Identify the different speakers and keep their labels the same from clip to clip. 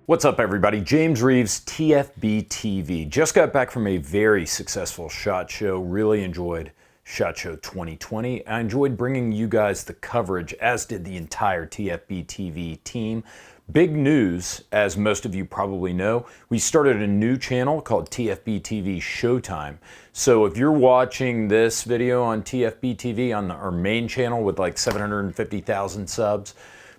Speaker 1: What's up everybody, James Reeves, TFBTV. Just got back from a very successful SHOT Show, really enjoyed SHOT Show 2020. I enjoyed bringing you guys the coverage, as did the entire TFBTV team. Big news, as most of you probably know, we started a new channel called TFBTV Showtime. So if you're watching this video on TFBTV on our main channel with like 750,000 subs,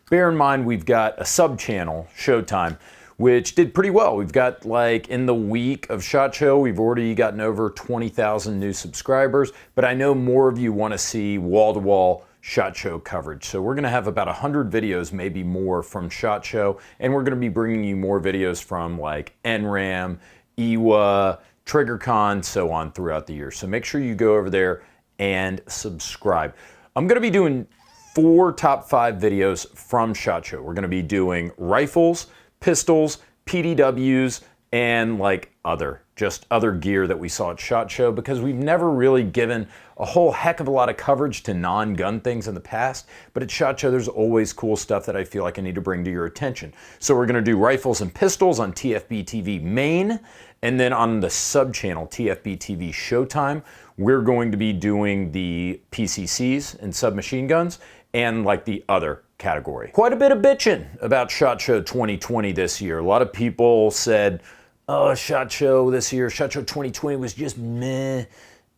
Speaker 1: bear in mind we've got a sub-channel, Showtime, which did pretty well. We've got, like, in the week of SHOT Show, we've already gotten over 20,000 new subscribers, but I know more of you want to see wall-to-wall SHOT Show coverage. So we're gonna have about 100 videos, maybe more, from SHOT Show, and we're gonna be bringing you more videos from like NRAM, EWA, TriggerCon, so on throughout the year. So make sure you go over there and subscribe. I'm gonna be doing 4 top 5 videos from SHOT Show. We're gonna be doing rifles, pistols, PDWs, and like just other gear that we saw at SHOT Show, because we've never really given a whole heck of a lot of coverage to non-gun things in the past, but at SHOT Show there's always cool stuff that I feel like I need to bring to your attention. So we're gonna do rifles and pistols on TFBTV main, and then on the sub-channel TFBTV Showtime, we're going to be doing the PCCs and submachine guns, and like the other category. Quite a bit of bitching about SHOT Show 2020 this year. A lot of people said, oh, SHOT Show this year, SHOT Show 2020 was just meh,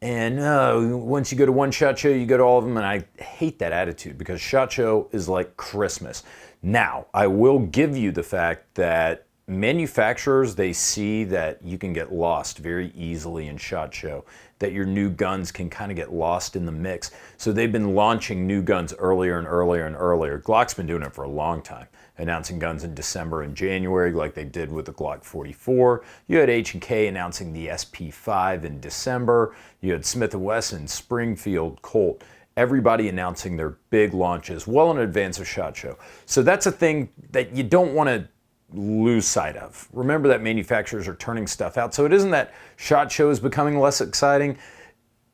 Speaker 1: and once you go to one SHOT Show, you go to all of them, and I hate that attitude, because SHOT Show is like Christmas. Now, I will give you the fact that manufacturers, they see that you can get lost very easily in SHOT Show, that your new guns can kind of get lost in the mix. So they've been launching new guns earlier and earlier and earlier. Glock's been doing it for a long time, announcing guns in December and January like they did with the Glock 44. You had H&K announcing the SP5 in December. You had Smith & Wesson, Springfield, Colt. Everybody announcing their big launches well in advance of SHOT Show. So that's a thing that you don't want to lose sight of. Remember that manufacturers are turning stuff out. So it isn't that SHOT Show is becoming less exciting.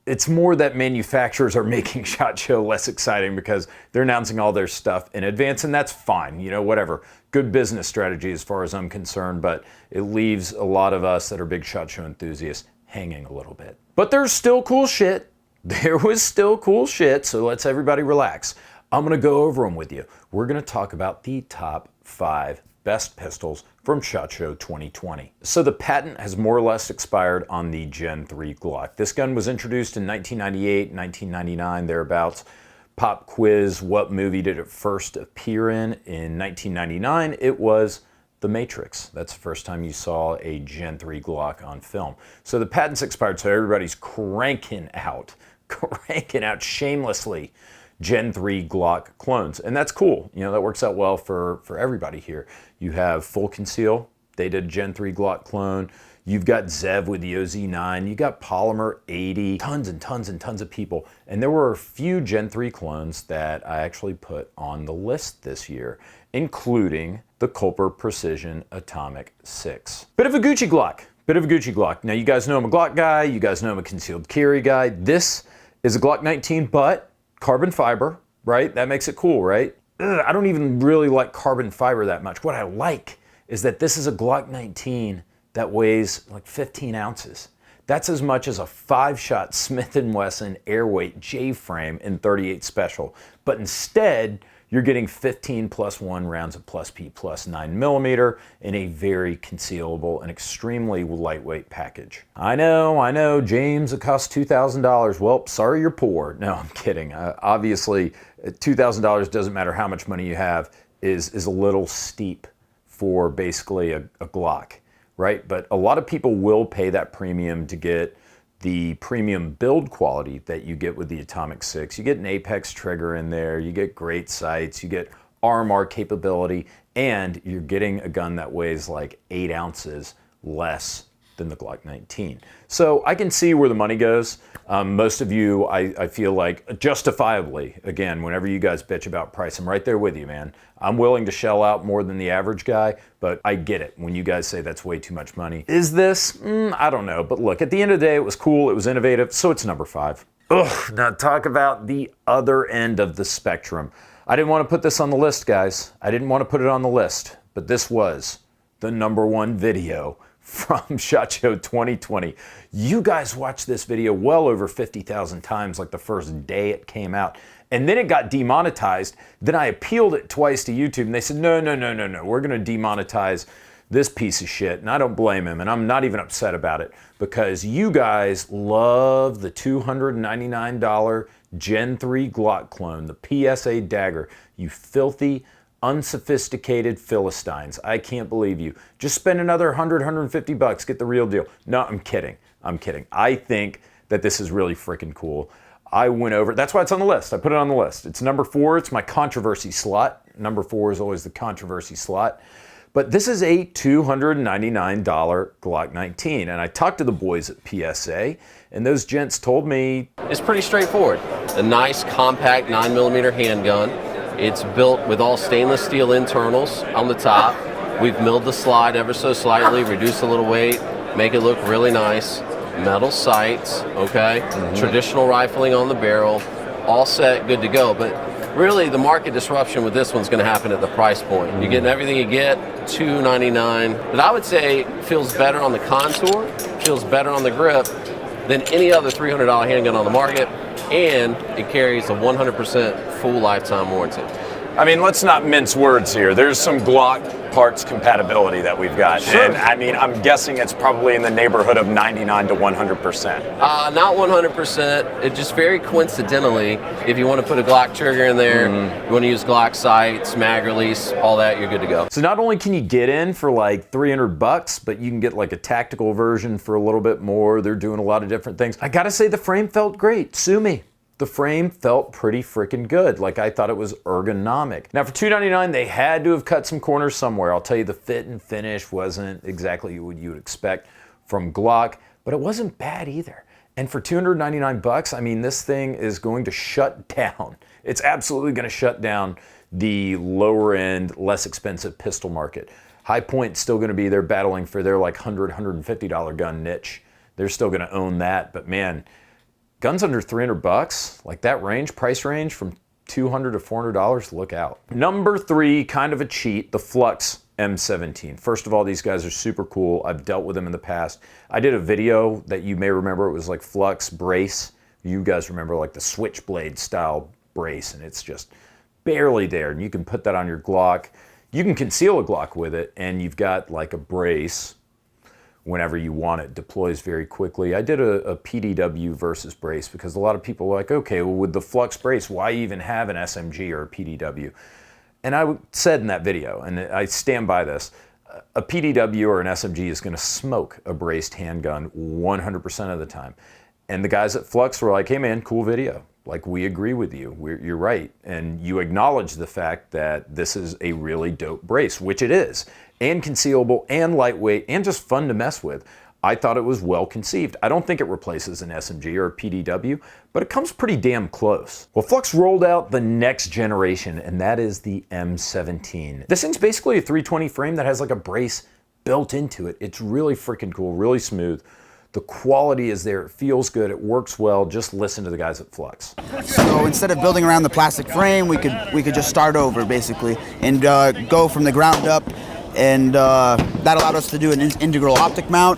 Speaker 1: It's more that manufacturers are making SHOT Show less exciting because they're announcing all their stuff in advance, and that's fine, you know, whatever. Good business strategy as far as I'm concerned, but it leaves a lot of us that are big SHOT Show enthusiasts hanging a little bit. But there's still cool shit. There was still cool shit, so let's everybody relax. I'm gonna go over them with you. We're gonna talk about the top 5 best pistols from SHOT Show 2020. So the patent has more or less expired on the Gen 3 Glock. This gun was introduced in 1998, 1999, thereabouts. Pop quiz, what movie did it first appear in? In 1999, it was The Matrix. That's the first time you saw a Gen 3 Glock on film. So the patent's expired, so everybody's cranking out shamelessly Gen 3 Glock clones, and that's cool. You know, that works out well for everybody here. You have Full Conceal, they did a Gen 3 Glock clone. You've got Zev with the OZ9, you got Polymer 80, tons and tons and tons of people. And there were a few Gen 3 clones that I actually put on the list this year, including the Culper Precision Atomic 6. Bit of a Gucci Glock. Now you guys know I'm a Glock guy, you guys know I'm a concealed carry guy. This is a Glock 19, but carbon fiber, right? That makes it cool, right? I don't even really like carbon fiber that much. What I like is that this is a Glock 19 that weighs like 15 ounces. That's as much as a 5-shot Smith & Wesson Airweight J-frame in 38 Special. But instead, you're getting 15 plus 1 rounds of plus P plus 9mm in a very concealable and extremely lightweight package. I know, James, it costs $2,000. Well, sorry you're poor. No, I'm kidding. Obviously, $2,000, doesn't matter how much money you have, is a little steep for basically a Glock, right? But a lot of people will pay that premium to get the premium build quality that you get with the Atomic 6. You get an Apex trigger in there, you get great sights, you get RMR capability, and you're getting a gun that weighs like 8 ounces less than the Glock 19. So I can see where the money goes. Most of you, I feel like, justifiably, again, whenever you guys bitch about price, I'm right there with you, man. I'm willing to shell out more than the average guy, but I get it when you guys say that's way too much money. Is this? I don't know. But look, at the end of the day, it was cool, it was innovative, so it's number 5. Ugh, now talk about the other end of the spectrum. I didn't want to put this on the list, guys. I didn't want to put it on the list, but this was the #1 video from SHOT Show 2020. You guys watched this video well over 50,000 times, like the first day it came out. And then it got demonetized. Then I appealed it twice to YouTube, and they said, no, we're going to demonetize this piece of shit. And I don't blame him, and I'm not even upset about it, because you guys love the $299 Gen 3 Glock clone, the PSA Dagger. You filthy, unsophisticated Philistines. I can't believe you. Just spend another $100, $150, get the real deal. No, I'm kidding. I'm kidding. I think that this is really freaking cool. I went over, that's why it's on the list. I put it on the list. It's #4, it's my controversy slot. #4 is always the controversy slot. But this is a $299 Glock 19. And I talked to the boys at PSA, and those gents told me
Speaker 2: it's pretty straightforward. A nice, compact 9mm handgun. It's built with all stainless steel internals on the top. We've milled the slide ever so slightly, reduced a little weight, make it look really nice. Metal sights, okay? Traditional rifling on the barrel, all set, good to go. But really, the market disruption with this one's going to happen at the price point. You're getting everything you get, $299. But I would say feels better on the contour, feels better on the grip than any other $300 handgun on the market, and it carries a 100% full lifetime warranty.
Speaker 1: I mean, let's not mince words here. There's some Glock parts compatibility that we've got.
Speaker 2: Sure.
Speaker 1: And I mean, I'm guessing it's probably in the neighborhood of 99 to 100%.
Speaker 2: Not 100%. It just very coincidentally, if you want to put a Glock trigger in there, you want to use Glock sights, mag release, all that, you're good to go.
Speaker 1: So not only can you get in for like $300, but you can get like a tactical version for a little bit more. They're doing a lot of different things. I gotta say, the frame felt great. Sue me. The frame felt pretty freaking good. Like, I thought it was ergonomic. Now for $299, they had to have cut some corners somewhere. I'll tell you, the fit and finish wasn't exactly what you would expect from Glock, but it wasn't bad either. And for $299, I mean, this thing is going to shut down. It's absolutely gonna shut down the lower end, less expensive pistol market. High Point's still gonna be there battling for their like $100, $150 gun niche. They're still gonna own that, but man, guns under $300, like that range, price range from $200 to $400, look out. #3, kind of a cheat, the Flux M17. First of all, these guys are super cool. I've dealt with them in the past. I did a video that you may remember. It was like Flux brace. You guys remember like the switchblade style brace, and it's just barely there. And you can put that on your Glock. You can conceal a Glock with it, and you've got like a brace whenever you want it. Deploys very quickly. I did a PDW versus brace because a lot of people were like, okay, well, with the Flux brace, why even have an SMG or a PDW? And I said in that video, and I stand by this, a PDW or an SMG is gonna smoke a braced handgun 100% of the time. And the guys at Flux were like, hey man, cool video. Like, we agree with you, you're right. And you acknowledge the fact that this is a really dope brace, which it is, and concealable and lightweight and just fun to mess with. I thought it was well conceived. I don't think it replaces an SMG or a PDW, but it comes pretty damn close. Well, Flux rolled out the next generation, and that is the M17. This thing's basically a 320 frame that has like a brace built into it. It's really freaking cool, really smooth. The quality is there, it feels good, it works well. Just listen to the guys at Flux.
Speaker 3: So instead of building around the plastic frame, we could just start over basically and go from the ground up, and that allowed us to do an integral optic mount,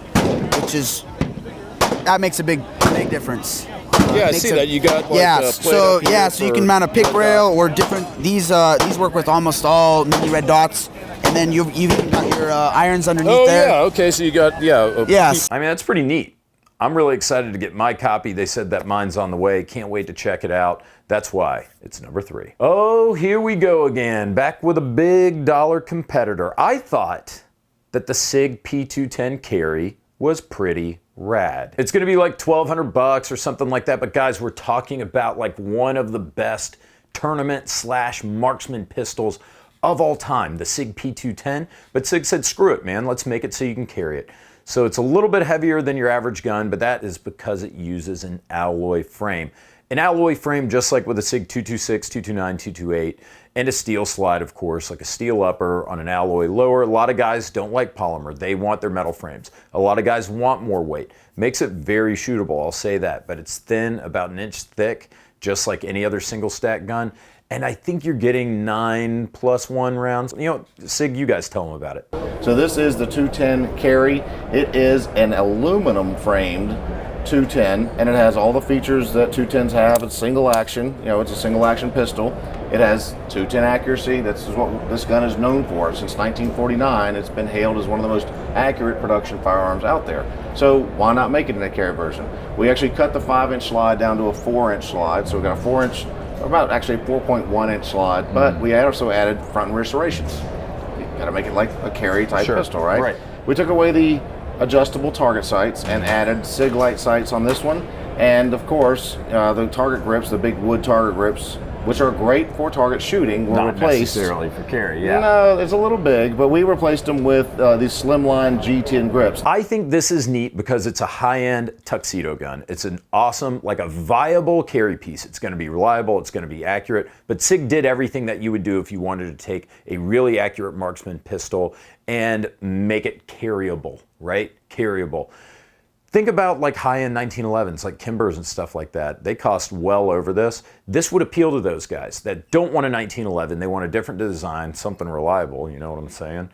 Speaker 3: that makes a big difference.
Speaker 4: Yeah, I see that you got like
Speaker 3: so you can mount a pick rail or different. These work with almost all mini red dots. And then you've even got your irons underneath there.
Speaker 4: Oh, yeah, okay, so you got,
Speaker 3: Yes.
Speaker 1: I mean, that's pretty neat. I'm really excited to get my copy. They said that mine's on the way. Can't wait to check it out. That's why it's #3. Oh, here we go again. Back with a big dollar competitor. I thought that the SIG P210 Carry was pretty rad. It's gonna be like $1,200 or something like that, but guys, we're talking about like one of the best tournament/marksman pistols of all time, the SIG P210, but SIG said, screw it, man, let's make it so you can carry it. So it's a little bit heavier than your average gun, but that is because it uses an alloy frame. An alloy frame, just like with a SIG 226, 229, 228, and a steel slide, of course, like a steel upper on an alloy lower. A lot of guys don't like polymer. They want their metal frames. A lot of guys want more weight. Makes it very shootable, I'll say that, but it's thin, about an inch thick, just like any other single stack gun. And I think you're getting 9+1 rounds. You know, SIG, you guys tell them about it.
Speaker 5: So this is the 210 Carry. It is an aluminum framed 210, and it has all the features that 210s have. It's single action, you know, it's a single action pistol. It has 210 accuracy. That's what this gun is known for. Since 1949, it's been hailed as one of the most accurate production firearms out there. So why not make it in a Carry version? We actually cut the 5-inch slide down to a 4-inch slide. So we got a 4-inch, about actually 4.1-inch slide, but we also added front and rear serrations. You gotta make it like a Carry type pistol, right?
Speaker 1: Right.
Speaker 5: We took away the adjustable target sights and added SIG light sights on this one, and of course the target grips, the big wood target grips, which are great for target shooting, were
Speaker 1: Not
Speaker 5: replaced.
Speaker 1: necessarily for carry, yeah.
Speaker 5: No, it's a little big, but we replaced them with these slimline G10 grips.
Speaker 1: I think this is neat because it's a high-end tuxedo gun. It's an awesome, like a viable carry piece. It's going to be reliable, it's going to be accurate, but SIG did everything that you would do if you wanted to take a really accurate marksman pistol and make it carryable, right? Carryable. Think about like high-end 1911s, like Kimbers and stuff like that. They cost well over this. This would appeal to those guys that don't want a 1911. They want a different design, something reliable, you know what I'm saying?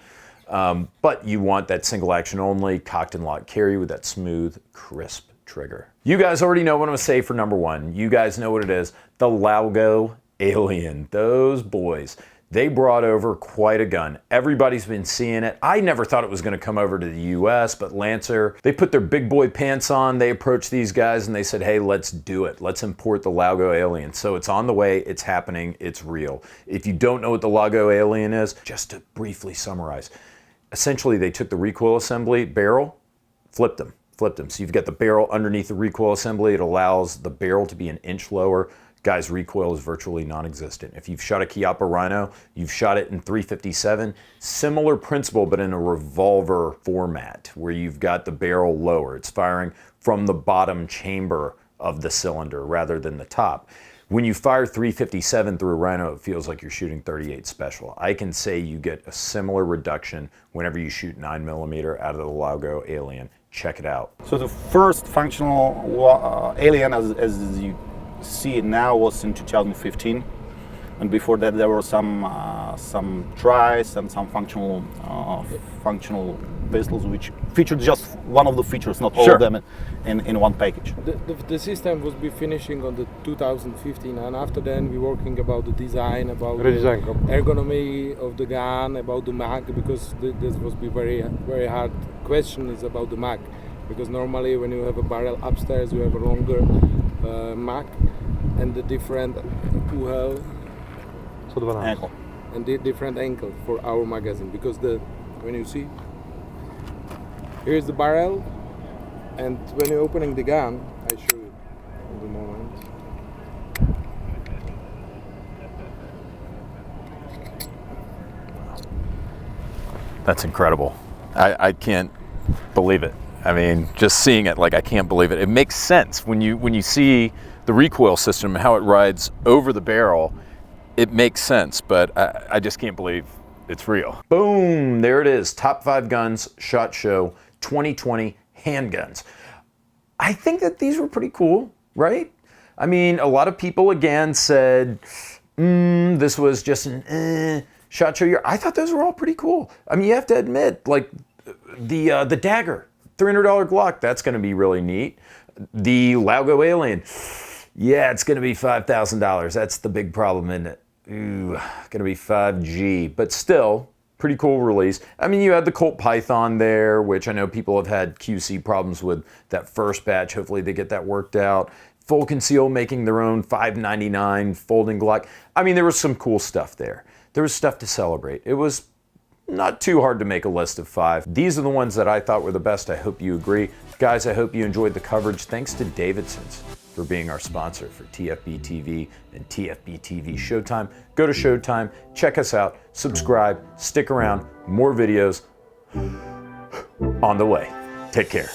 Speaker 1: But you want that single action only, cocked and locked carry with that smooth, crisp trigger. You guys already know what I'm gonna say for number one. You guys know what it is, the Laugo Alien. Those boys. They brought over quite a gun. Everybody's been seeing it. I never thought it was gonna come over to the US, but Lancer, they put their big boy pants on, they approached these guys and they said, hey, let's do it. Let's import the Laugo Alien. So it's on the way, it's happening, it's real. If you don't know what the Laugo Alien is, just to briefly summarize, essentially they took the recoil assembly barrel, flipped them. So you've got the barrel underneath the recoil assembly. It allows the barrel to be an inch lower. Guys, recoil is virtually non-existent. If you've shot a Chiappa Rhino, you've shot it in .357, similar principle, but in a revolver format, where you've got the barrel lower. It's firing from the bottom chamber of the cylinder rather than the top. When you fire .357 through a Rhino, it feels like you're shooting .38 Special. I can say you get a similar reduction whenever you shoot 9mm out of the Laugo Alien. Check it out.
Speaker 6: So the first functional Alien, as you see it now, was in 2015, and before that there were some tries and some functional pistols which featured just one of the features, not all of them in one package.
Speaker 7: The system was be finishing on the 2015, and after then we working about the design, about the ergonomy of the gun, about the mag, because this was be very hard question is about the mag, because normally when you have a barrel upstairs you have a longer mag and the different
Speaker 6: Ankle.
Speaker 7: and the different angle for our magazine, because when you see here's the barrel, and when you're opening the gun, I show you in the moment.
Speaker 1: That's incredible. I can't believe it. I mean, just seeing it, like, I can't believe it. It makes sense when you see the recoil system, how it rides over the barrel. It makes sense, but I just can't believe it's real. Boom, there it is. Top 5 guns, SHOT Show 2020 handguns. I think that these were pretty cool, right? I mean, a lot of people again said, this was just an SHOT Show year. I thought those were all pretty cool. I mean, you have to admit, like the Dagr, $300 Glock, that's gonna be really neat. The Laugo Alien, yeah, it's gonna be $5,000. That's the big problem, isn't it? Ooh, gonna be 5G, but still, pretty cool release. I mean, you had the Colt Python there, which I know people have had QC problems with that first batch. Hopefully they get that worked out. Full Conceal making their own $5.99 folding Glock. I mean, there was some cool stuff there. There was stuff to celebrate. It was not too hard to make a list of 5. These are the ones that I thought were the best. I hope you agree. Guys, I hope you enjoyed the coverage. Thanks to Davidson's for being our sponsor for TFBTV and TFBTV Showtime. Go to Showtime, check us out, subscribe, stick around, more videos on the way. Take care.